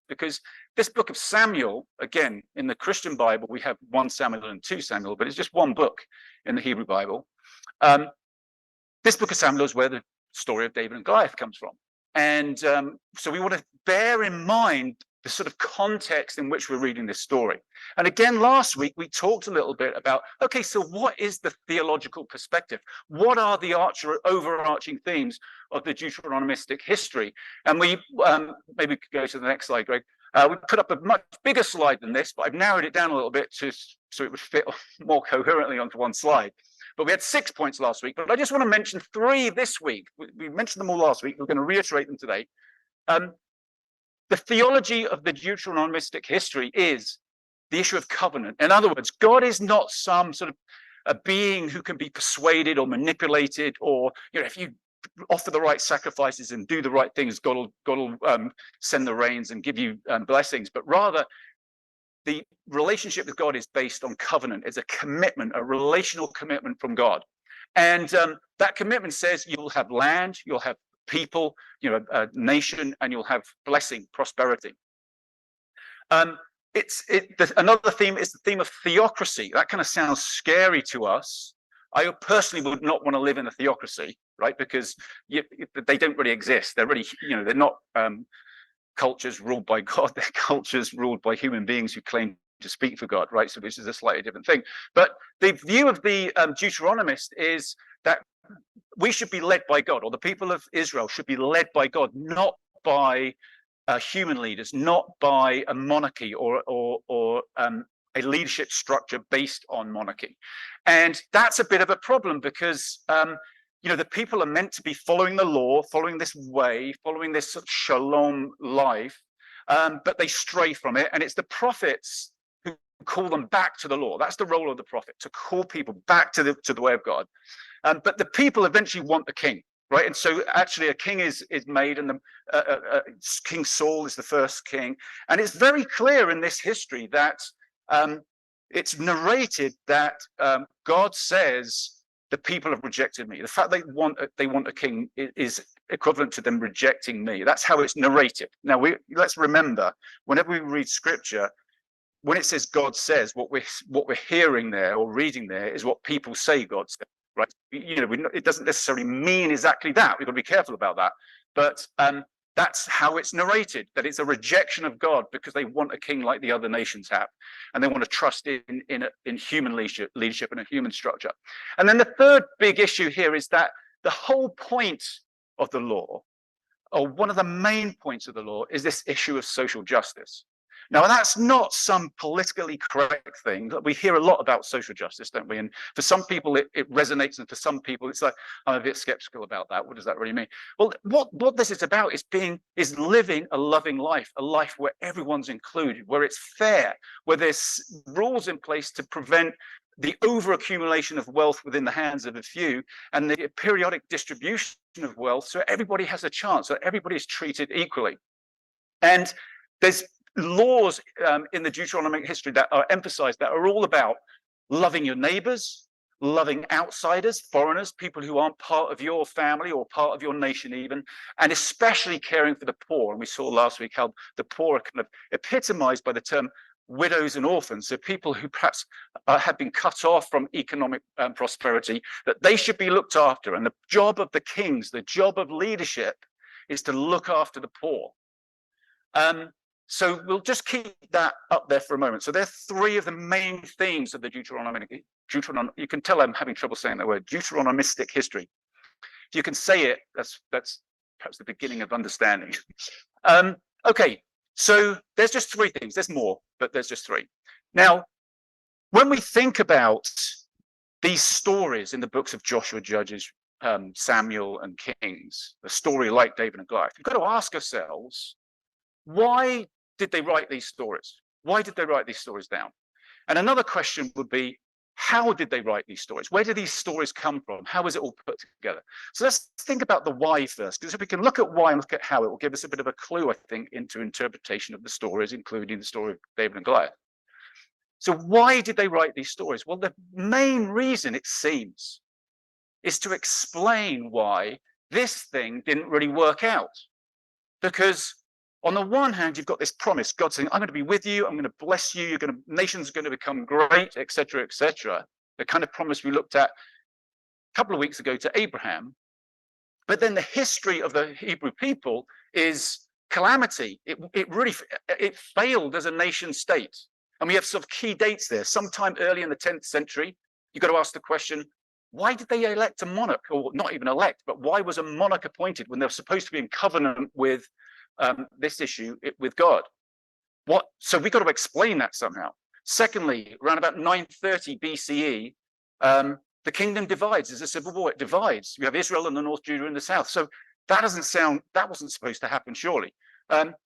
because this book of Samuel, again, in the Christian Bible, we have 1 Samuel and 2 Samuel, but it's just one book in the Hebrew Bible. This book of Samuel is where the story of David and Goliath comes from. And so we want to bear in mind the sort of context in which we're reading this story. And again, last week, we talked a little bit about, okay, so what is the theological perspective? What are the overarching themes of the Deuteronomistic history? And we maybe could go to the next slide, Greg. We put up a much bigger slide than this, but I've narrowed it down a little bit so it would fit more coherently onto one slide. But we had 6 points last week, but I just want to mention 3 this week. We mentioned them all last week. We're going to reiterate them today. The theology of the Deuteronomistic history is the issue of covenant. In other words, God is not some sort of a being who can be persuaded or manipulated, or, you know, if you offer the right sacrifices and do the right things, God will send the rains and give you blessings. But rather, the relationship with God is based on covenant. It's a commitment, a relational commitment from God. And that commitment says you'll have land, you'll have people, you know, a nation, and you'll have blessing, prosperity. Another theme is the theme of theocracy. That kind of sounds scary to us. I personally would not want to live in a theocracy, right? Because they don't really exist. They're really, you know, they're not cultures ruled by God. They're cultures ruled by human beings who claim to speak for God, right? So this is a slightly different thing. But the view of the Deuteronomist is that we should be led by God, or the people of Israel should be led by God, not by human leaders, not by a monarchy or a leadership structure based on monarchy. And that's a bit of a problem because, you know, the people are meant to be following the law, following this way, following this sort of shalom life, but they stray from it. And it's the prophets who call them back to the law. That's the role of the prophet, to call people back to the way of God. But the people eventually want a king, right? And so actually a king is made, and King Saul is the first king. And it's very clear in this history that it's narrated that God says, the people have rejected me. The fact they want a king is equivalent to them rejecting me. That's how it's narrated. Now, let's remember, whenever we read scripture, when it says God says, what we're hearing there or reading there is what people say God said, right? You know, it doesn't necessarily mean exactly that. We've got to be careful about that. But that's how it's narrated, that it's a rejection of God because they want a king like the other nations have, and they want to trust in human leadership and a human structure. And then the third big issue here is that the whole point of the law, or one of the main points of the law, is this issue of social justice. Now, that's not some politically correct thing. We hear a lot about social justice, don't we? And for some people, it resonates, and for some people, it's like, I'm a bit skeptical about that. What does that really mean? Well, what this is about is living a loving life, a life where everyone's included, where it's fair, where there's rules in place to prevent the overaccumulation of wealth within the hands of a few, and the periodic distribution of wealth, so everybody has a chance, so everybody is treated equally. And there's laws in the Deuteronomic history that are emphasized, that are all about loving your neighbors, loving outsiders, foreigners, people who aren't part of your family or part of your nation even, and especially caring for the poor. And we saw last week how the poor are kind of epitomized by the term widows and orphans, so people who perhaps have been cut off from economic prosperity, that they should be looked after. And the job of the kings, the job of leadership, is to look after the poor. So we'll just keep that up there for a moment. So there are 3 of the main themes of the Deuteronomy. You can tell I'm having trouble saying that word, Deuteronomistic history. If you can say it, that's perhaps the beginning of understanding. Okay, so there's just 3 things. There's more, but there's just 3. Now, when we think about these stories in the books of Joshua, Judges, Samuel, and Kings, a story like David and Goliath, we've got to ask ourselves, why did they write these stories? Why did they write these stories down? And another question would be, how did they write these stories? Where did these stories come from? How was it all put together? So let's think about the why first, because if we can look at why and look at how, it will give us a bit of a clue, I think, into interpretation of the stories, including the story of David and Goliath. So why did they write these stories? Well, the main reason, it seems, is to explain why this thing didn't really work out. Because On the one hand, you've got this promise, God saying, I'm going to be with you, I'm going to bless you, nations are going to become great, etc., etc. The kind of promise we looked at a couple of weeks ago to Abraham. But then the history of the Hebrew people is calamity. It failed as a nation state. And we have sort of key dates there. Sometime early in the 10th century, you've got to ask the question, why did they elect a monarch? Or not even elect, but why was a monarch appointed when they were supposed to be in covenant with this issue with God? So we've got to explain that somehow. Secondly, around about 930 BCE, the kingdom divides. There's a civil war. It divides. You have Israel in the north, Judah in the south. So that wasn't supposed to happen, surely.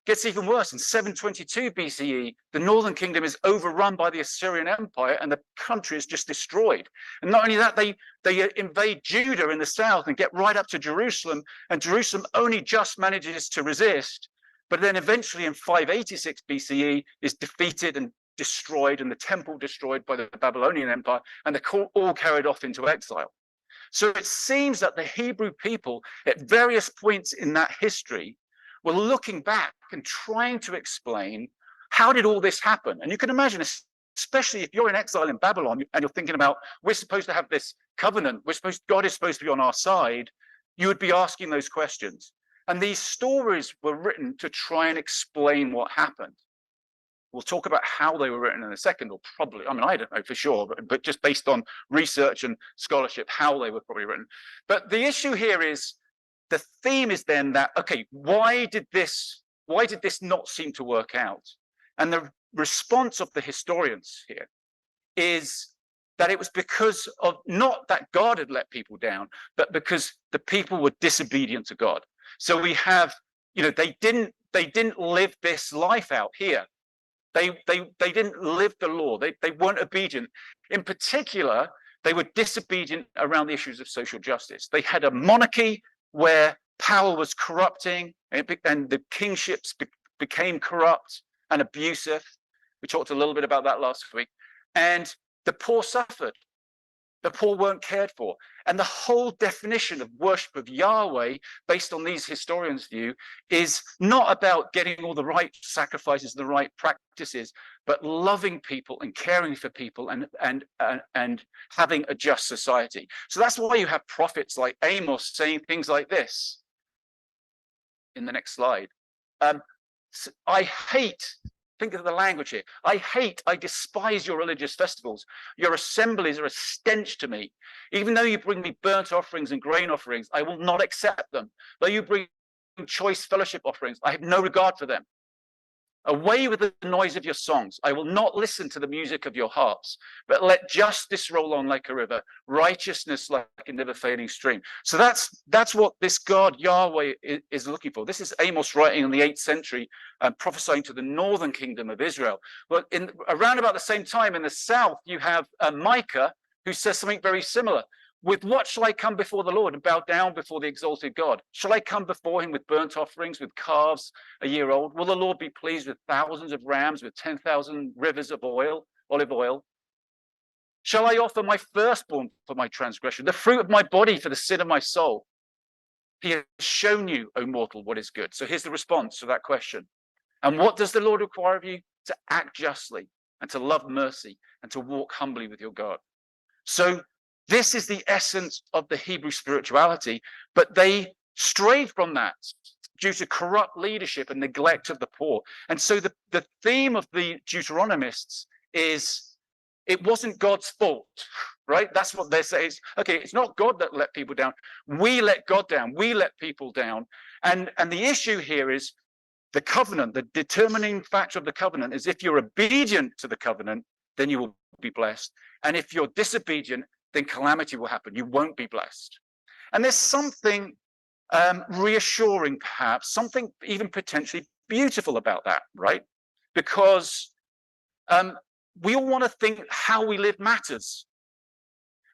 Gets even worse. In 722 BCE, the northern kingdom is overrun by the Assyrian Empire and the country is just destroyed. And not only that, they invade Judah in the south and get right up to Jerusalem, and Jerusalem only just manages to resist, but then eventually in 586 BCE is defeated and destroyed, and the temple destroyed by the Babylonian Empire, and they're all carried off into exile. So it seems that the Hebrew people at various points in that history were looking back and trying to explain, how did all this happen? And you can imagine, especially if you're in exile in Babylon and you're thinking about, we're supposed to have this covenant, God is supposed to be on our side, you would be asking those questions. And these stories were written to try and explain what happened. We'll talk about how they were written in a second, or probably, I mean, I don't know for sure, but just based on research and scholarship, how they were probably written. But the issue here is, the theme is then that, okay, why did this not seem to work out? And the response of the historians here is that it was because of, not that God had let people down, but because the people were disobedient to God. So we have, they didn't live this life out here. They didn't live the law. They weren't obedient. In particular, they were disobedient around the issues of social justice. They had a monarchy where power was corrupting, and the kingships became corrupt and abusive. We talked a little bit about that last week. And the poor suffered. The poor weren't cared for. And the whole definition of worship of Yahweh, based on these historians' view, is not about getting all the right sacrifices, the right practices, but loving people and caring for people and having a just society. So that's why you have prophets like Amos saying things like this. In the next slide. I hate, think of the language here. I despise your religious festivals. Your assemblies are a stench to me. Even though you bring me burnt offerings and grain offerings, I will not accept them. Though you bring choice fellowship offerings, I have no regard for them. Away with the noise of your songs. I will not listen to the music of your harps, but let justice roll on like a river, righteousness like a never failing stream. So that's what this God Yahweh is looking for. This is Amos writing in the 8th century, prophesying to the northern kingdom of Israel. Well, around about the same time in the south, you have Micah, who says something very similar. With what shall I come before the Lord and bow down before the exalted God? Shall I come before him with burnt offerings, with calves a year old? Will the Lord be pleased with thousands of rams, with 10,000 rivers of olive oil? Shall I offer my firstborn for my transgression, the fruit of my body for the sin of my soul? He has shown you, O mortal, what is good. So here's the response to that question. And what does the Lord require of you? To act justly and to love mercy and to walk humbly with your God. So this is the essence of the Hebrew spirituality, but they strayed from that due to corrupt leadership and neglect of the poor. And so the theme of the Deuteronomists is, it wasn't God's fault, right? That's what they say. It's not God that let people down. We let God down. We let people down. And the issue here is the covenant. The determining factor of the covenant is, if you're obedient to the covenant, then you will be blessed. And if you're disobedient, then calamity will happen. You won't be blessed. And there's something reassuring, perhaps, something even potentially beautiful about that, right? Because we all want to think how we live matters.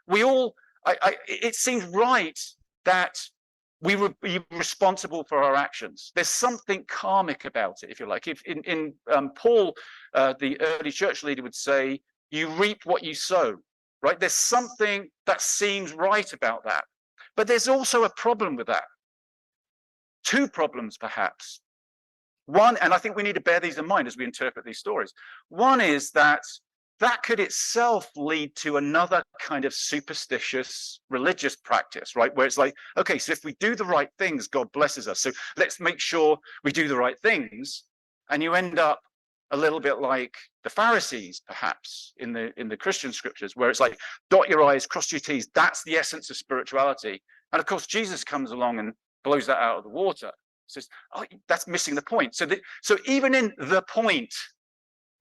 It seems right that we would be responsible for our actions. There's something karmic about it, if you like. If in Paul, the early church leader, would say, you reap what you sow. Right? There's something that seems right about that. But there's also a problem with that. Two problems, perhaps. One, and I think we need to bear these in mind as we interpret these stories. One is that could itself lead to another kind of superstitious religious practice, right? Where it's like, okay, so if we do the right things, God blesses us. So let's make sure we do the right things. And you end up a little bit like the Pharisees, perhaps, in the Christian scriptures, where it's like, dot your I's, cross your T's. That's the essence of spirituality. And of course, Jesus comes along and blows that out of the water. Says, oh, that's missing the point. So even in the point,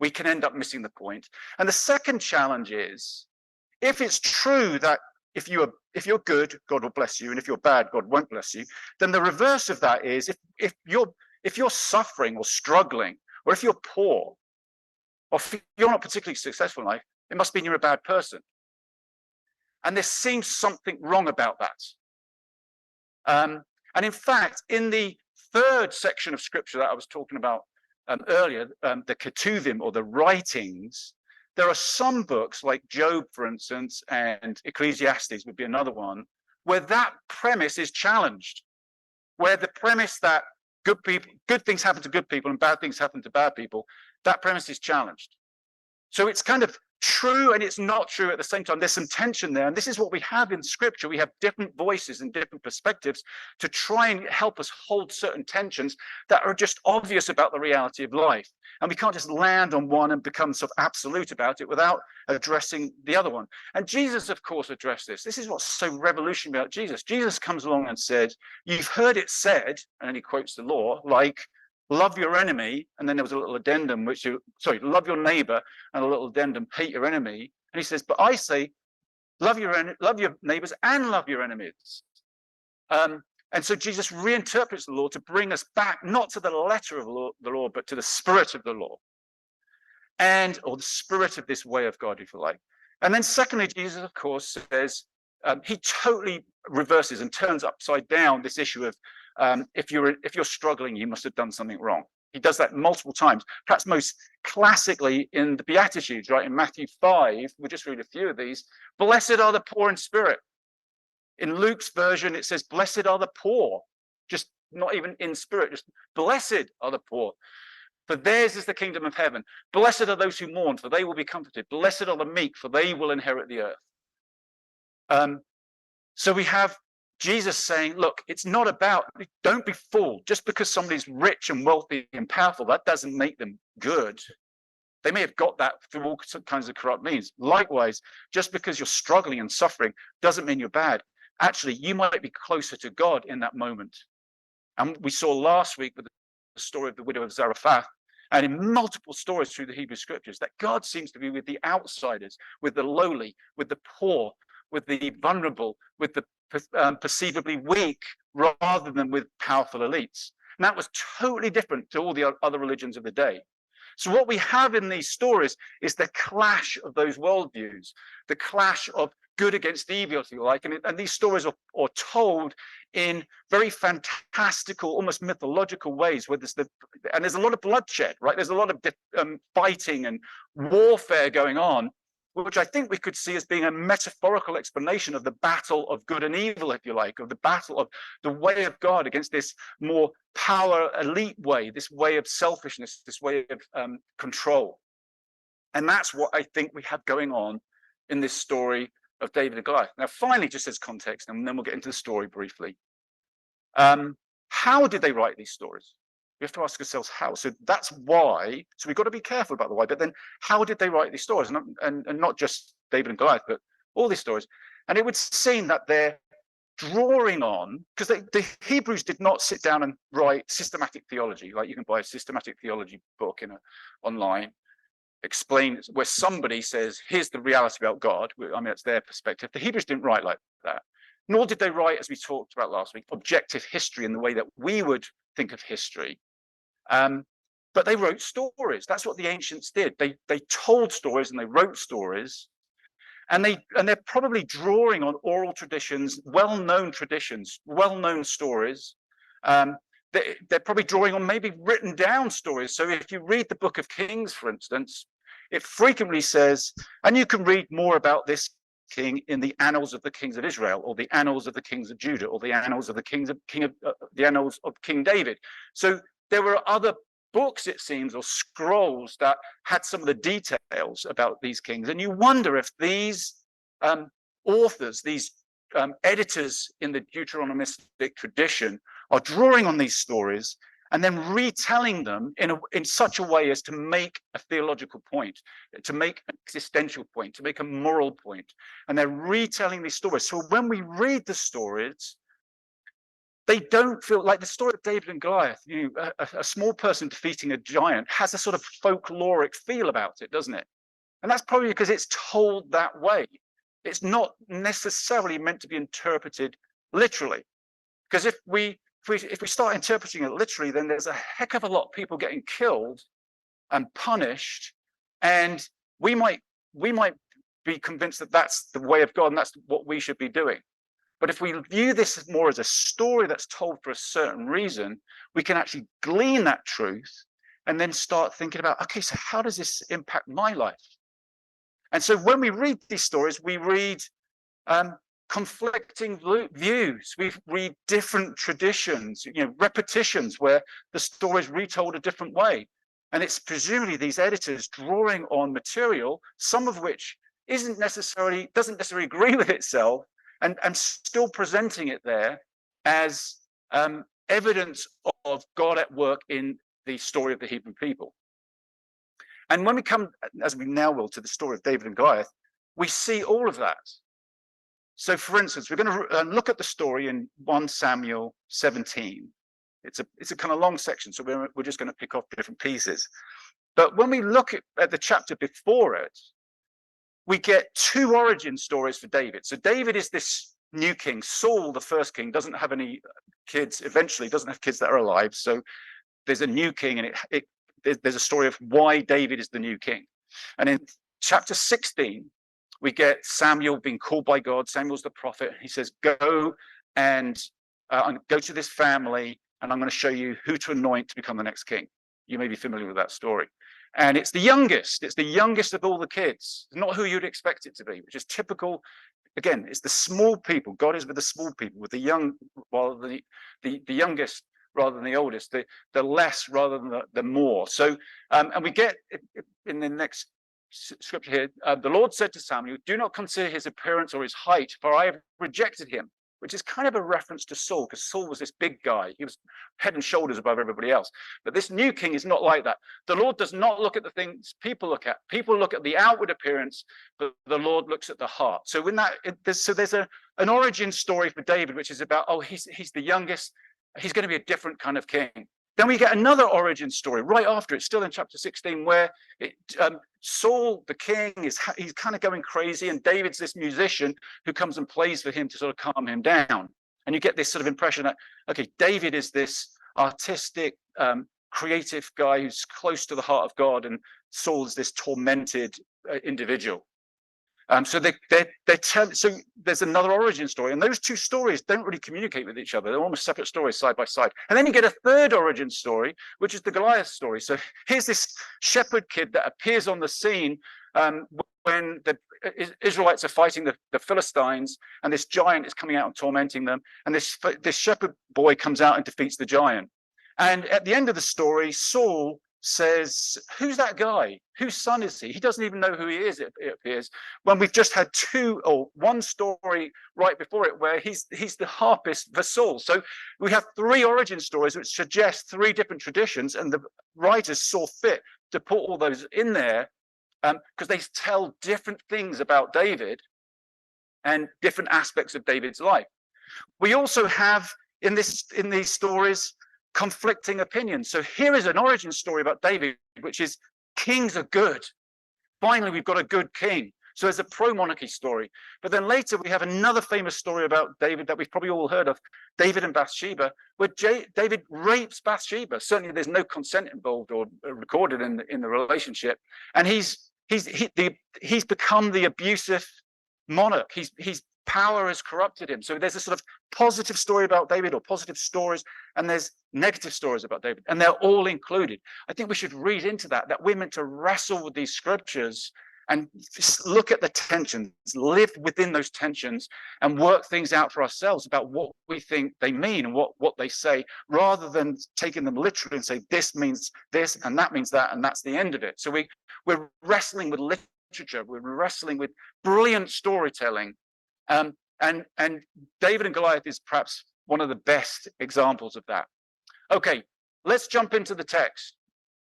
we can end up missing the point. And the second challenge is, if it's true that if you're good, God will bless you, and if you're bad, God won't bless you, then the reverse of that is, if you're suffering or struggling, or if you're poor, or if you're not particularly successful in life, it must mean you're a bad person. And there seems something wrong about that. And in fact, in the third section of scripture that I was talking about earlier, the Ketuvim, or the writings, there are some books like Job, for instance, and Ecclesiastes would be another one, where that premise is challenged, where the premise that good things happen to good people and bad things happen to bad people, that premise is challenged. So it's kind of true and it's not true at the same time. There's some tension there. And this is what we have in scripture. We have different voices and different perspectives to try and help us hold certain tensions that are just obvious about the reality of life. And we can't just land on one and become sort of absolute about it without addressing the other one. And Jesus, of course, addressed this. This is what's so revolutionary about Jesus. Jesus comes along and said, you've heard it said, and then he quotes the law, like, love your enemy, and then there was a little addendum, love your neighbor, and a little addendum, hate your enemy. And he says, but I say, love your neighbors and love your enemies. And so Jesus reinterprets the law to bring us back, not to the letter of the law, but to the spirit of the law, or the spirit of this way of God, if you like. And then secondly, Jesus, of course, says, he totally reverses and turns upside down this issue of, if you're struggling, you must have done something wrong. He does that multiple times, perhaps most classically in the Beatitudes, right? In Matthew 5, we'll just read a few of these. Blessed are the poor in spirit. In Luke's version, it says, blessed are the poor, just not even in spirit, just blessed are the poor, for theirs is the kingdom of heaven. Blessed are those who mourn, for they will be comforted. Blessed are the meek, for they will inherit the earth. So we have Jesus saying, look, it's not about, don't be fooled. Just because somebody's rich and wealthy and powerful, that doesn't make them good. They may have got that through all kinds of corrupt means. Likewise, just because you're struggling and suffering doesn't mean you're bad. Actually, you might be closer to God in that moment. And we saw last week with the story of the widow of Zarephath, and in multiple stories through the Hebrew scriptures, that God seems to be with the outsiders, with the lowly, with the poor, with the vulnerable, with the perceivably weak, rather than with powerful elites. And that was totally different to all the other religions of the day. So what we have in these stories is the clash of those worldviews, the clash of good against evil, if you like. And these stories are told in very fantastical, almost mythological ways, where there's a lot of bloodshed, right? There's a lot of fighting and warfare going on, which I think we could see as being a metaphorical explanation of the battle of good and evil, if you like, of the battle of the way of God against this more power elite way, this way of selfishness, this way of control. And that's what I think we have going on in this story of David and Goliath. Now, finally, just as context, and then we'll get into the story briefly. How did they write these stories? We have to ask ourselves how. So that's why. So we've got to be careful about the why. But then, how did they write these stories? And not just David and Goliath, but all these stories. And it would seem that they're drawing on, because the Hebrews did not sit down and write systematic theology, like you can buy a systematic theology book online, explain where somebody says, here's the reality about God. I mean, it's their perspective. The Hebrews didn't write like that. Nor did they write, as we talked about last week, objective history in the way that we would think of history. But they wrote stories. That's what the ancients did. They told stories and they wrote stories. And they're probably drawing on oral traditions, well-known stories. They're probably drawing on maybe written down stories. So if you read the book of Kings, for instance, it frequently says, and you can read more about this king in the annals of the kings of Israel, or the annals of the kings of Judah, or the annals of the annals of King David. So there were other books, it seems, or scrolls that had some of the details about these kings. And you wonder if these authors, these editors in the Deuteronomistic tradition are drawing on these stories and then retelling them in such a way as to make a theological point, to make an existential point, to make a moral point. And they're retelling these stories. So when we read the stories, they don't feel like the story of David and Goliath. You know, a small person defeating a giant has a sort of folkloric feel about it, doesn't it? And that's probably because it's told that way. It's not necessarily meant to be interpreted literally. Because if we start interpreting it literally, then there's a heck of a lot of people getting killed and punished, and we might be convinced that that's the way of God and that's what we should be doing. But if we view this more as a story that's told for a certain reason, we can actually glean that truth and then start thinking about, okay, so how does this impact my life? And so when we read these stories, we read conflicting views. We read different traditions, you know, repetitions where the story is retold a different way. And it's presumably these editors drawing on material, some of which doesn't necessarily agree with itself, and still presenting it there as evidence of God at work in the story of the Hebrew people. And when we come, as we now will, to the story of David and Goliath, we see all of that. So, for instance, we're going to look at the story in 1 Samuel 17. It's a kind of long section, so we're just going to pick off different pieces. But when we look at the chapter before it, we get two origin stories for David. So David is this new king. Saul, the first king, doesn't have any kids, eventually doesn't have kids that are alive. So there's a new king, and there's a story of why David is the new king. And in chapter 16, we get Samuel being called by God. Samuel's the prophet. He says, go and go to this family, and I'm going to show you who to anoint to become the next king. You may be familiar with that story. And it's the youngest. It's the youngest of all the kids. It's not who you'd expect it to be, which is typical. Again, it's the small people. God is with the small people, with the young, rather than the youngest rather than the oldest, the less rather than the more. So, and we get in the next scripture here, the Lord said to Samuel, do not consider his appearance or his height, for I have rejected him. Which is kind of a reference to Saul, because Saul was this big guy. He was head and shoulders above everybody else. But this new king is not like that. The Lord does not look at the things people look at. People look at the outward appearance, but the Lord looks at the heart. So in that, there's an origin story for David, which is about, oh, he's the youngest. He's going to be a different kind of king. Then we get another origin story right after it, still in chapter 16, where Saul, the king, he's kind of going crazy, and David's this musician who comes and plays for him to sort of calm him down. And you get this sort of impression that, okay, David is this artistic, creative guy who's close to the heart of God, and Saul is this tormented individual. So so there's another origin story, and those two stories don't really communicate with each other. They're almost separate stories side by side. And then you get a third origin story, which is the Goliath story. So here's this shepherd kid that appears on the scene when the Israelites are fighting the Philistines, and this giant is coming out and tormenting them. And this shepherd boy comes out and defeats the giant. And at the end of the story, Saul says, who's that guy? Whose son is he? He doesn't even know who he is, it appears, when we've just had one story right before it where he's the harpist for Saul. So we have three origin stories which suggest three different traditions, and the writers saw fit to put all those in there because they tell different things about David and different aspects of David's life. We also have in these stories conflicting opinions. So here is an origin story about David, which is kings are good. Finally, we've got a good king. So there's a pro-monarchy story. But then later we have another famous story about David that we've probably all heard of, David and Bathsheba, where David rapes Bathsheba. Certainly there's no consent involved or recorded in the relationship. And he's become the abusive monarch. His power has corrupted him. So there's a sort of positive story about David, or positive stories, and there's negative stories about David, and they're all included. I think we should read into that we're meant to wrestle with these scriptures and just look at the tensions, live within those tensions, and work things out for ourselves about what we think they mean and what they say, rather than taking them literally and say, this means this, and that means that, and that's the end of it. So we're wrestling with literature, we're wrestling with brilliant storytelling. And David and Goliath is perhaps one of the best examples of that. Okay, let's jump into the text.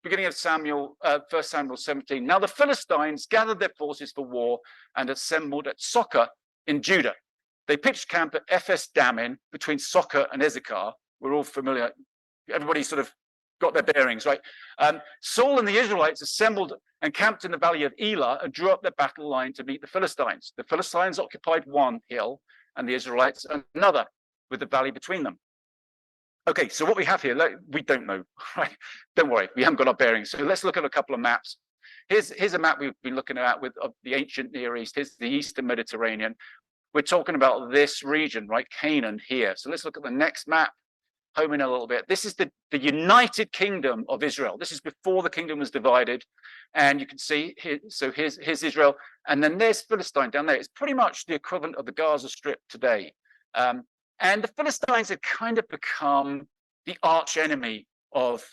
Beginning of Samuel, 1 Samuel 17. Now the Philistines gathered their forces for war and assembled at Socoh in Judah. They pitched camp at Ephes Dammim between Socoh and Ezekiah. We're all familiar. Everybody sort of got their bearings, right? Saul and the Israelites assembled and camped in the valley of Elah and drew up their battle line to meet the Philistines. The Philistines occupied one hill and the Israelites another, with the valley between them. Okay, so what we have here, we don't know, right? Don't worry, we haven't got our bearings. So let's look at a couple of maps. Here's a map we've been looking at with of the ancient Near East. Here's the Eastern Mediterranean. We're talking about this region, right? Canaan here. So let's look at the next map, home in a little bit. This is the United Kingdom of Israel. This is before the kingdom was divided. And you can see here, so here's Israel. And then there's Philistine down there. It's pretty much the equivalent of the Gaza Strip today. And the Philistines had kind of become the arch enemy of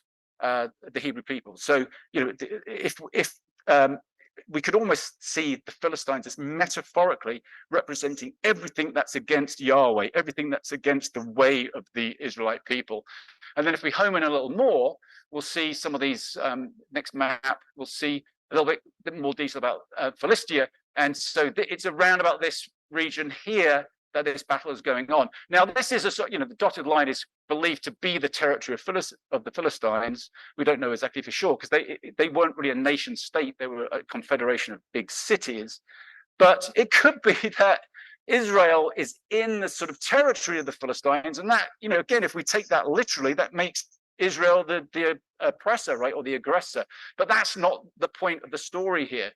the Hebrew people. So, you know, if we could almost see the Philistines as metaphorically representing everything that's against Yahweh, everything that's against the way of the Israelite people. And then if we home in a little more, we'll see some of these, next map, we'll see a little bit more detail about Philistia. And so it's around about this region here that this battle is going on. Now, this is the dotted line is believed to be the territory of the Philistines. We don't know exactly for sure because they weren't really a nation state. They were a confederation of big cities. But it could be that Israel is in the sort of territory of the Philistines. And that, you know, again, if we take that literally, that makes Israel the oppressor, right, or the aggressor. But that's not the point of the story here.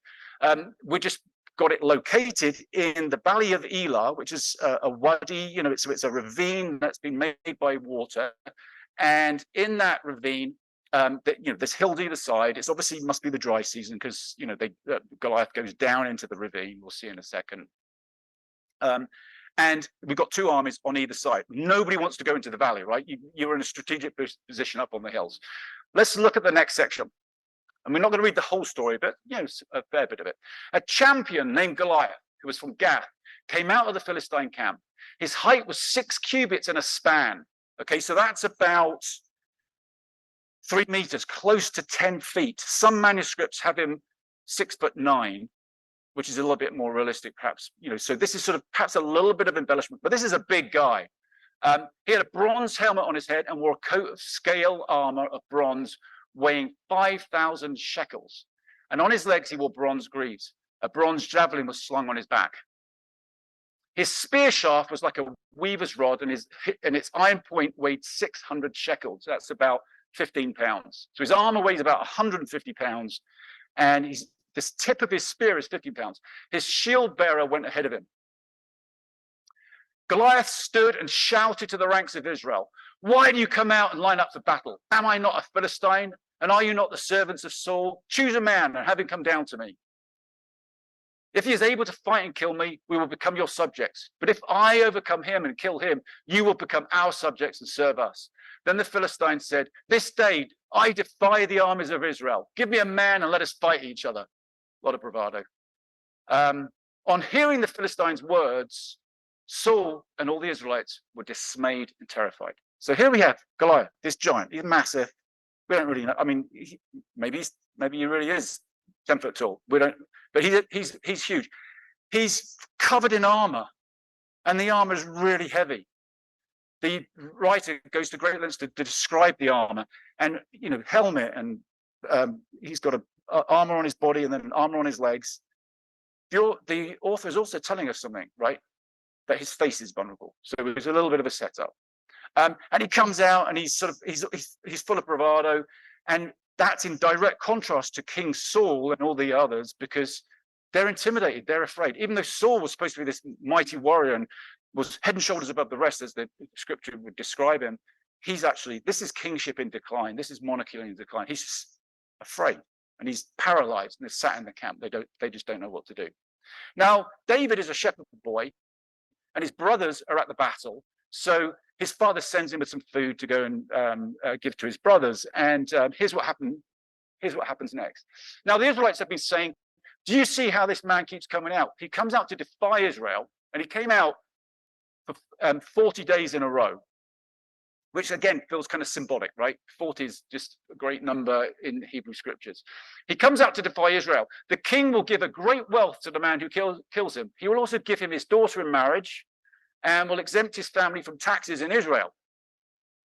We're just got it located in the valley of Elah, which is a wadi, you know, it's a ravine that's been made by water. And in that ravine, this hill to either side, it's obviously must be the dry season because, you know, Goliath goes down into the ravine. We'll see in a second. And we've got two armies on either side. Nobody wants to go into the valley, right? You're in a strategic position up on the hills. Let's look at the next section. And we're not going to read the whole story, but, you know, a fair bit of it. A champion named Goliath, who was from Gath, came out of the Philistine camp. His height was 6 cubits and a span. Okay, so that's about 3 meters, close to 10 feet. Some manuscripts have him 6'9", which is a little bit more realistic, perhaps. You know, so this is sort of perhaps a little bit of embellishment, but this is a big guy. He had a bronze helmet on his head and wore a coat of scale armor of bronze, weighing 5,000 shekels. And on his legs, he wore bronze greaves. A bronze javelin was slung on his back. His spear shaft was like a weaver's rod, and its iron point weighed 600 shekels. That's about 15 pounds. So his armor weighs about 150 pounds, and this tip of his spear is 50 pounds. His shield bearer went ahead of him. Goliath stood and shouted to the ranks of Israel, "Why do you come out and line up for battle? Am I not a Philistine? And are you not the servants of Saul? Choose a man and have him come down to me. If he is able to fight and kill me, we will become your subjects. But if I overcome him and kill him, you will become our subjects and serve us." Then the Philistines said, "This day I defy the armies of Israel. Give me a man and let us fight each other." A lot of bravado. On hearing the Philistines' words, Saul and all the Israelites were dismayed and terrified. So here we have Goliath, this giant. He's massive. We don't really know. I mean, maybe he really is 10 foot tall. We don't. But he's huge. He's covered in armor, and the armor is really heavy. The writer goes to great lengths to describe the armor, and you know, helmet, and he's got a armor on his body and then an armor on his legs. The author is also telling us something, right? That his face is vulnerable. So it's a little bit of a setup. And he comes out and he's full of bravado, and that's in direct contrast to King Saul and all the others, because they're intimidated, they're afraid. Even though Saul was supposed to be this mighty warrior and was head and shoulders above the rest, as the scripture would describe him, this is kingship in decline. This is monarchy in decline. He's just afraid. and he's paralyzed and they're sat in the camp. They just don't know what to do. Now, David is a shepherd boy, and his brothers are at the battle. So his father sends him with some food to go and give to his brothers. And here's what happened. Here's what happens next. Now, the Israelites have been saying, do you see how this man keeps coming out? He comes out to defy Israel, and he came out for 40 days in a row, which again feels kind of symbolic, right? 40 is just a great number in Hebrew scriptures. He comes out to defy Israel. The king will give a great wealth to the man who kills him. He will also give him his daughter in marriage and will exempt his family from taxes in Israel.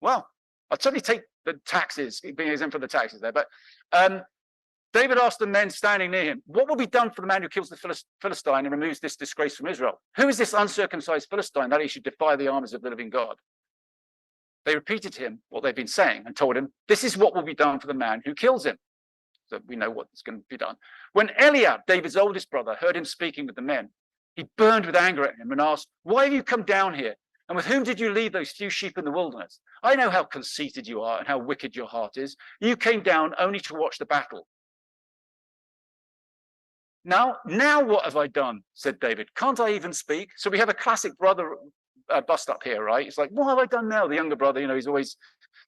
Well, I'd certainly take the taxes, being exempt from the taxes there. But David asked the men standing near him, what will be done for the man who kills the Philistine and removes this disgrace from Israel? Who is this uncircumcised Philistine that he should defy the armies of the living God? They repeated to him what they've been saying and told him, this is what will be done for the man who kills him. So we know what's going to be done. When Eliab, David's oldest brother, heard him speaking with the men, he burned with anger at him and asked, why have you come down here? And with whom did you leave those few sheep in the wilderness? I know how conceited you are and how wicked your heart is. You came down only to watch the battle. Now what have I done? Said David. Can't I even speak? So we have a classic brother bust up here, right? It's like, what have I done now? The younger brother, you know, he's always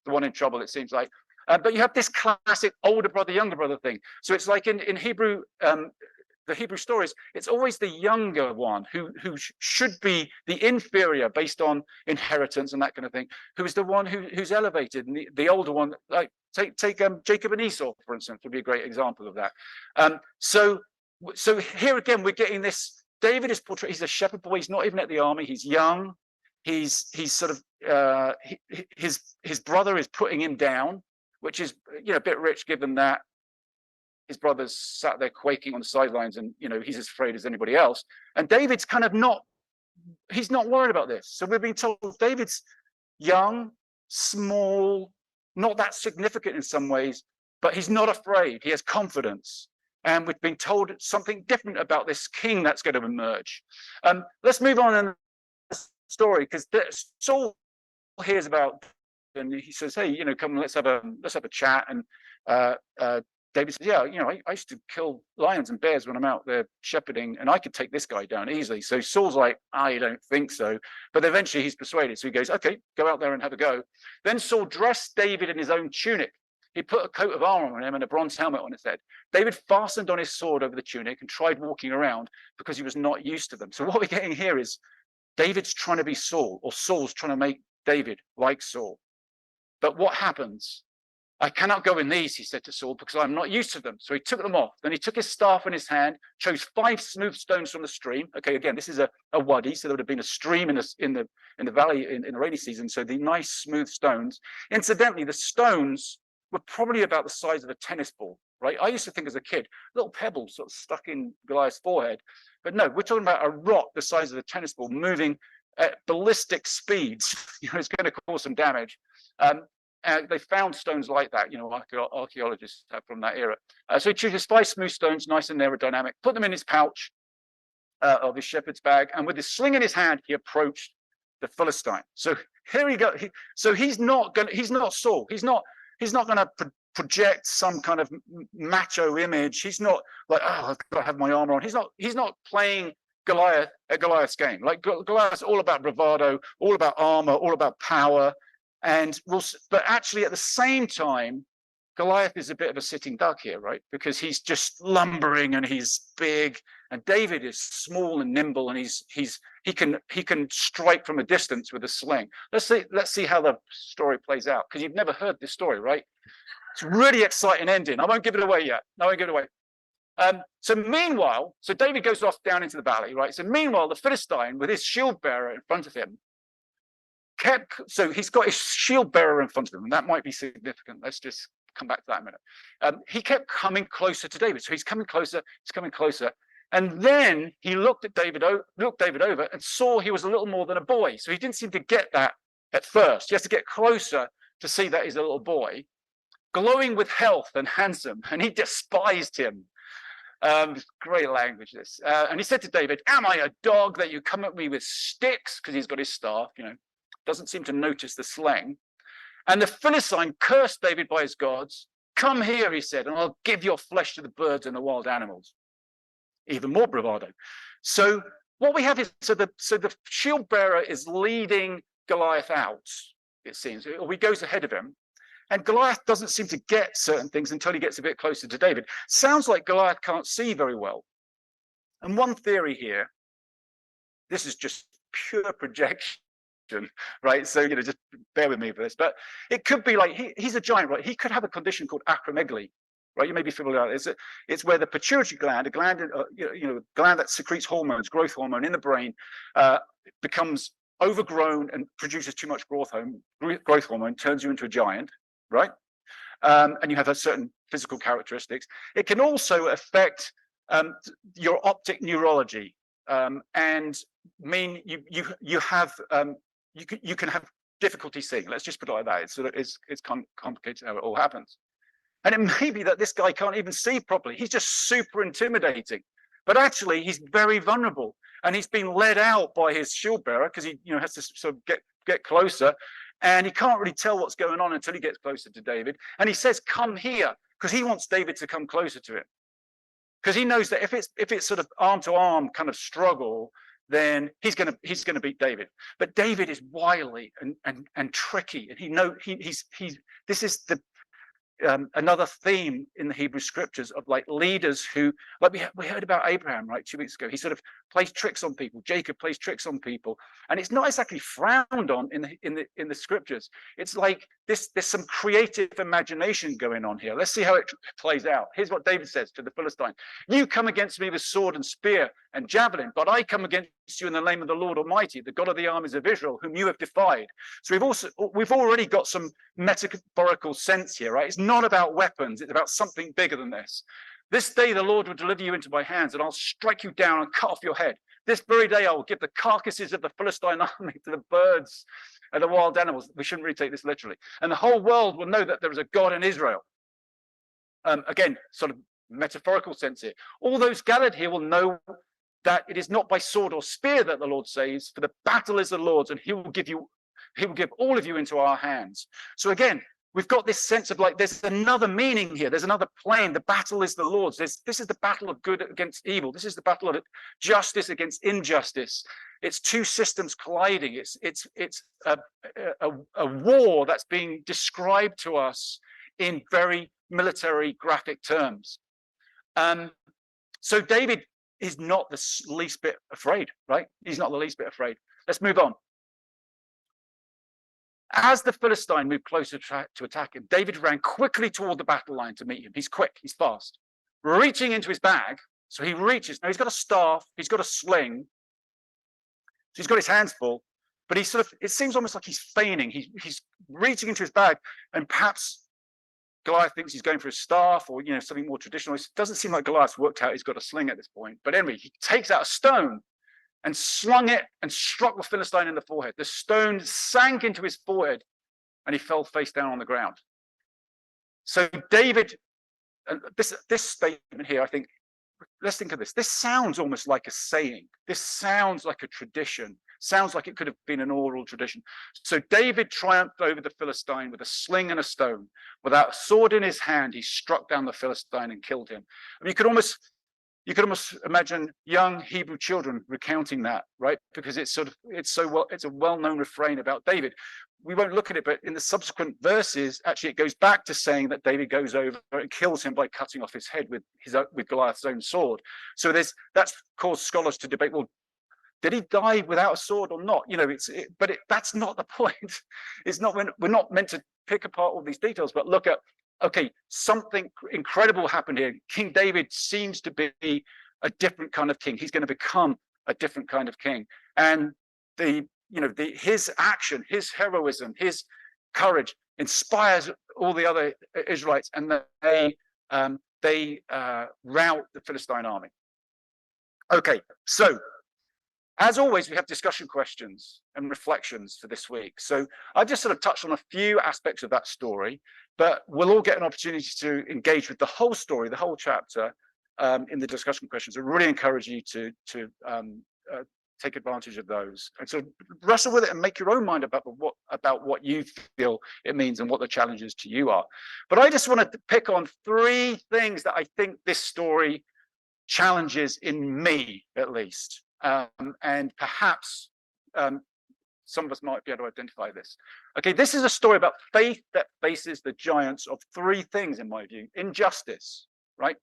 the one in trouble, it seems like. But you have this classic older brother, younger brother thing. So it's like in Hebrew, the Hebrew stories, it's always the younger one who should be the inferior based on inheritance and that kind of thing, who is the one who's elevated, and the older one, like take Jacob and Esau, for instance, would be a great example of that. So here again, we're getting this. David is portrayed. He's a shepherd boy. He's not even at the army. He's young. He's sort of his brother is putting him down, which is, you know, a bit rich given that his brother's sat there quaking on the sidelines, and, you know, he's as afraid as anybody else. And David's kind of he's not worried about this. So we're being told David's young, small, not that significant in some ways, but he's not afraid. He has confidence. And we've been told something different about this king that's going to emerge. Let's move on in the story, because Saul hears about, and he says, hey, you know, come, let's have a chat. And David says, yeah, you know, I used to kill lions and bears when I'm out there shepherding, and I could take this guy down easily. So Saul's like, I don't think so. But eventually he's persuaded. So he goes, okay, go out there and have a go. Then Saul dressed David in his own tunic. He put a coat of armor on him and a bronze helmet on his head. David fastened on his sword over the tunic and tried walking around because he was not used to them. So what we're getting here is David's trying to be Saul, or Saul's trying to make David like Saul. But what happens? I cannot go in these, he said to Saul, because I'm not used to them. So he took them off. Then he took his staff in his hand, chose 5 smooth stones from the stream. Okay, again, this is a wadi, so there would have been a stream in the valley in the rainy season. So the nice smooth stones. Incidentally, the stones were probably about the size of a tennis ball, right? I used to think as a kid, little pebbles sort of stuck in Goliath's forehead. But no, we're talking about a rock the size of a tennis ball moving at ballistic speeds. You know, it's going to cause some damage. They found stones like that, you know, archaeologists have from that era. So he chose 5 smooth stones, nice and aerodynamic, put them in his pouch of his shepherd's bag, and with his sling in his hand, he approached the Philistine. So here he goes. So he's not Saul. He's not going to project some kind of macho image. He's not like, oh, I've got to have my armor on. He's not playing Goliath at Goliath's game. Like Goliath's all about bravado, all about armor, all about power. But actually at the same time, Goliath is a bit of a sitting duck here, right? Because he's just lumbering and he's big, and David is small and nimble, and he can strike from a distance with a sling. Let's see how the story plays out, because you've never heard this story, right? It's a really exciting ending. I won't give it away yet. No, I won't give it away. So David goes off down into the valley, right? So meanwhile, the Philistine, with his shield bearer in front of him, so he's got his shield bearer in front of him, and that might be significant. Let's just come back to that in a minute. He kept coming closer to David. So he's coming closer, and then he looked David over and saw he was a little more than a boy. So he didn't seem to get that at first. He has to get closer to see that he's a little boy, glowing with health and handsome, and he despised him. Great language, this. And he said to David, am I a dog that you come at me with sticks? Because he's got his staff, you know, doesn't seem to notice the slang. And the Philistine cursed David by his gods, Come here, he said, and I'll give your flesh to the birds and the wild animals. Even more bravado. So what we have is, so the shield bearer is leading Goliath out, it seems, or he goes ahead of him. And Goliath doesn't seem to get certain things until he gets a bit closer to David. Sounds like Goliath can't see very well. And one theory here, this is just pure projection, right? So, just bear with me for this. But it could be like, he's a giant, right? He could have a condition called acromegaly, right? You may be familiar with it. It's where the pituitary gland, a gland, gland that secretes hormones, growth hormone in the brain, becomes overgrown and produces too much growth hormone, turns you into a giant, right? And you have a certain physical characteristics. It can also affect your optic neurology, and mean you can have difficulty seeing. Let's just put it like that. It's complicated how it all happens. And it may be that this guy can't even see properly. He's just super intimidating, but actually he's very vulnerable, and he's been led out by his shield bearer because he has to sort of get closer. And he can't really tell what's going on until he gets closer to David. And he says, come here, because he wants David to come closer to him. Because he knows that if it's sort of arm to arm kind of struggle, then he's gonna beat David. But David is wily and tricky, and this is the another theme in the Hebrew scriptures of like leaders who, like we heard about Abraham, right, 2 weeks ago. He sort of plays tricks on people. Jacob plays tricks on people, and it's not exactly frowned on in the scriptures. It's like there's some creative imagination going on here. Let's see how it plays out. Here's what David says to the Philistine: "You come against me with sword and spear and javelin, but I come against you in the name of the Lord Almighty, the God of the armies of Israel, whom you have defied." So we've already got some metaphorical sense here, right? It's not about weapons, it's about something bigger than this. This day the Lord will deliver you into my hands, and I'll strike you down and cut off your head. This very day I will give the carcasses of the Philistine army to the birds and the wild animals. We shouldn't really take this literally. And the whole world will know that there is a God in Israel. Again, sort of metaphorical sense here. All those gathered here will know that it is not by sword or spear that the Lord saves, for the battle is the Lord's, and he will give all of you into our hands. So again, we've got this sense of like, there's another meaning here. There's another plane. The battle is the Lord's. This is the battle of good against evil. This is the battle of justice against injustice. It's two systems colliding. It's a war that's being described to us in very military graphic terms. So David is not the least bit afraid, right? He's not the least bit afraid. Let's move on. As the Philistine moved closer to attack him, David ran quickly toward the battle line to meet him. He's quick, he's fast. Reaching into his bag, so he reaches. Now he's got a staff, he's got a sling, so he's got his hands full, but he's it seems almost like he's feigning. He's reaching into his bag, and perhaps Goliath thinks he's going for his staff or something more traditional. It doesn't seem like Goliath's worked out he's got a sling at this point. But anyway, he takes out a stone and slung it and struck the Philistine in the forehead. The stone sank into his forehead and he fell face down on the ground. So David, and this statement here, I think, let's think of this. This sounds almost like a saying. This sounds like a tradition. Sounds like it could have been an oral tradition. So David triumphed over the Philistine with a sling and a stone. Without a sword in his hand, he struck down the Philistine and killed him. I mean, you could almost imagine young Hebrew children recounting that, right? Because it's a well-known refrain about David. We won't look at it, but in the subsequent verses, actually, it goes back to saying that David goes over and kills him by cutting off his head with Goliath's own sword. So that's caused scholars to debate. Well, did he die without a sword or not? That's not the point. It's not. We're not meant to pick apart all these details, but look at, okay, something incredible happened here. King David seems to be a different kind of king. He's going to become a different kind of king, and his action, his heroism, his courage inspires all the other Israelites, and they rout the Philistine army. Okay, so as always, we have discussion questions and reflections for this week. So I've just sort of touched on a few aspects of that story, but we'll all get an opportunity to engage with the whole story, the whole chapter, in the discussion questions. I really encourage you to take advantage of those. And so wrestle with it and make your own mind about what you feel it means and what the challenges to you are. But I just want to pick on 3 things that I think this story challenges in me, at least. And perhaps some of us might be able to identify this. Okay, this is a story about faith that faces the giants of 3 things, in my view. Injustice, right?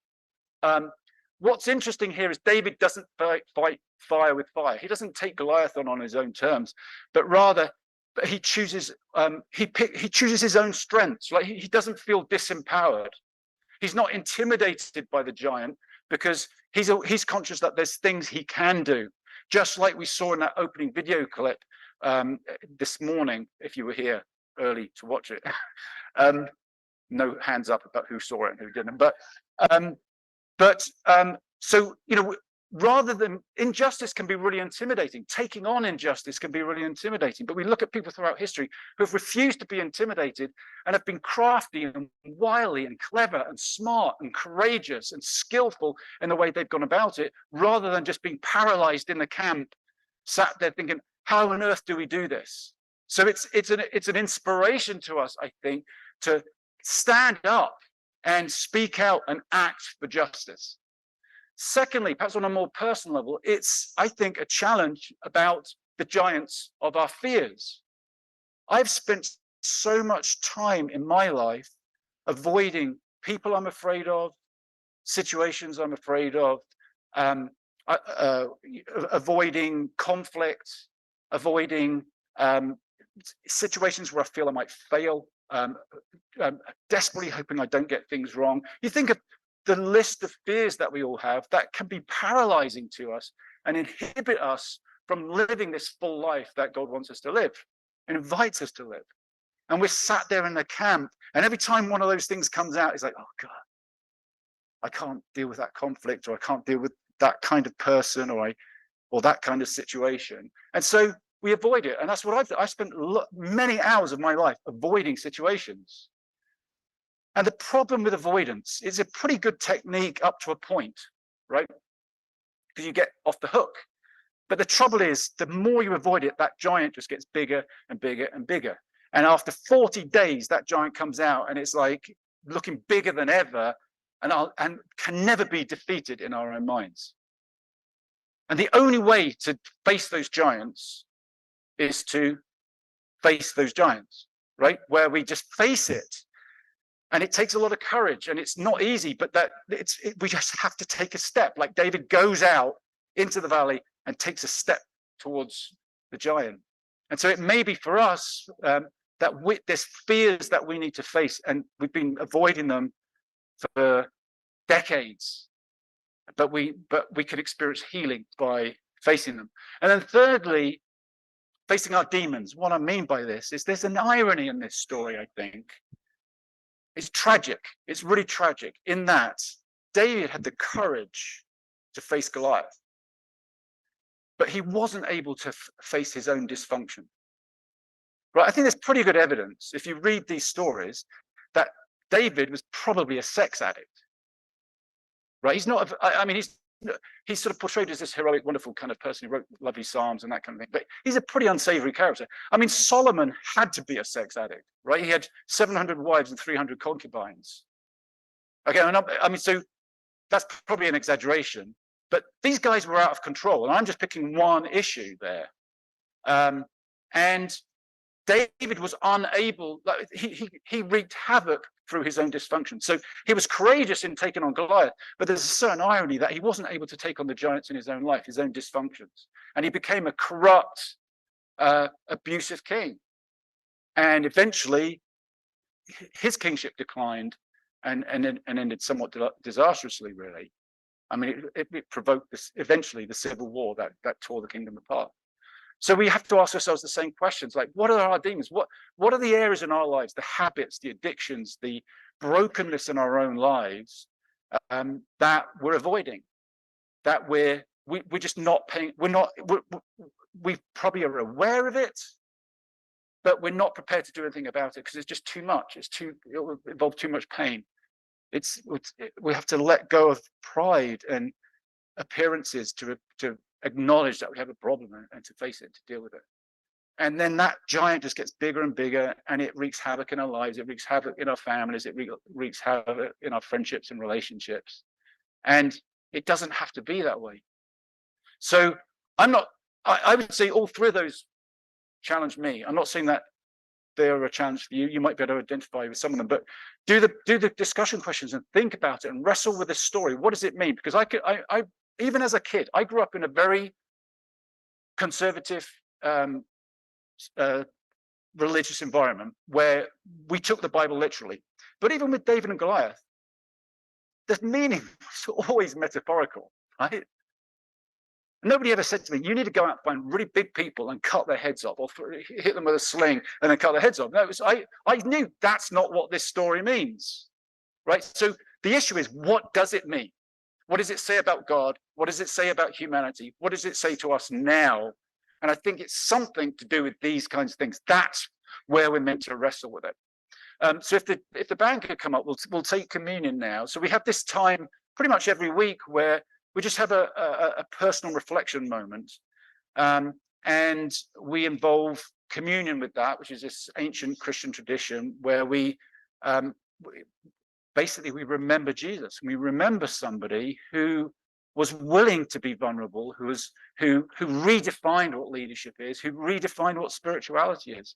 What's interesting here is David doesn't fight fire with fire. He doesn't take Goliath on his own terms, but rather he chooses he chooses his own strengths. Like he doesn't feel disempowered. He's not intimidated by the giant because he's conscious that there's things he can do. Just like we saw in that opening video clip this morning, if you were here early to watch it. No hands up about who saw it and who didn't. So, you know, rather than injustice can be really intimidating. Taking on injustice can be really intimidating. But we look at people throughout history who have refused to be intimidated and have been crafty and wily and clever and smart and courageous and skillful in the way they've gone about it, rather than just being paralyzed in the camp, sat there thinking, how on earth do we do this? So it's an inspiration to us, I think, to stand up and speak out and act for justice. Secondly, perhaps on a more personal level, it's, I think, a challenge about the giants of our fears. I've spent so much time in my life avoiding people I'm afraid of, situations I'm afraid of, avoiding conflict, avoiding situations where I feel I might fail, desperately hoping I don't get things wrong. You think of the list of fears that we all have that can be paralyzing to us and inhibit us from living this full life that God wants us to live and invites us to live. And we're sat there in the camp, and every time one of those things comes out, it's like, oh God, I can't deal with that conflict, or I can't deal with that kind of person, or that kind of situation. And so we avoid it. And that's what I spent many hours of my life avoiding situations. And the problem with avoidance is a pretty good technique up to a point, right? Because you get off the hook. But the trouble is, the more you avoid it, that giant just gets bigger and bigger and bigger. And after 40 days, that giant comes out and it's like looking bigger than ever, and can never be defeated in our own minds. And the only way to face those giants is to face those giants, right? Where we just face it. And it takes a lot of courage, and it's not easy, but we just have to take a step. Like David goes out into the valley and takes a step towards the giant. And so it may be for us that there's fears that we need to face, and we've been avoiding them for decades, but we can experience healing by facing them. And then thirdly, facing our demons. What I mean by this is there's an irony in this story, I think. It's tragic. It's really tragic in that David had the courage to face Goliath, but he wasn't able to face his own dysfunction. Right? I think there's pretty good evidence, if you read these stories, that David was probably a sex addict. Right? He's not. I mean, he's sort of portrayed as this heroic, wonderful kind of person who wrote lovely psalms and that kind of thing. But he's a pretty unsavory character. I mean, Solomon had to be a sex addict, right? He had 700 wives and 300 concubines. Okay, and I mean, so that's probably an exaggeration. But these guys were out of control, and I'm just picking one issue there. And David was unable. Like, he wreaked havoc through his own dysfunction. So he was courageous in taking on Goliath, but there's a certain irony that he wasn't able to take on the giants in his own life, his own dysfunctions. And he became a corrupt, abusive king. And eventually, his kingship declined and ended somewhat disastrously, really. I mean, it provoked eventually the civil war that tore the kingdom apart. So we have to ask ourselves the same questions, like, what are our demons? What are the areas in our lives, the habits, the addictions, the brokenness in our own lives that we're avoiding, that we're just not paying, we probably are aware of it, but we're not prepared to do anything about it because it's just too much. It will involve too much pain. We have to let go of pride and appearances acknowledge that we have a problem and to face it, to deal with it. And then that giant just gets bigger and bigger, and it wreaks havoc in our lives. It wreaks havoc in our families. It wreaks havoc in our friendships and relationships. And it doesn't have to be that way. So I would say all three of those challenge me. I'm not saying that they're a challenge for you. You might be able to identify with some of them, but do the discussion questions and think about it and wrestle with this story. What does it mean? Because I even as a kid, I grew up in a very conservative religious environment where we took the Bible literally. But even with David and Goliath, the meaning was always metaphorical, right? Nobody ever said to me, you need to go out and find really big people and cut their heads off, or hit them with a sling and then cut their heads off. No, I knew that's not what this story means, right? So the issue is, what does it mean? What does it say about God? What does it say about humanity? What does it say to us now? And I think it's something to do with these kinds of things. That's where we're meant to wrestle with it. So if the band could come up, we'll take communion now. So we have this time pretty much every week where we just have a personal reflection moment, and we involve communion with that, which is this ancient Christian tradition where we basically remember Jesus. We remember somebody who was willing to be vulnerable, who redefined what leadership is, who redefined what spirituality is.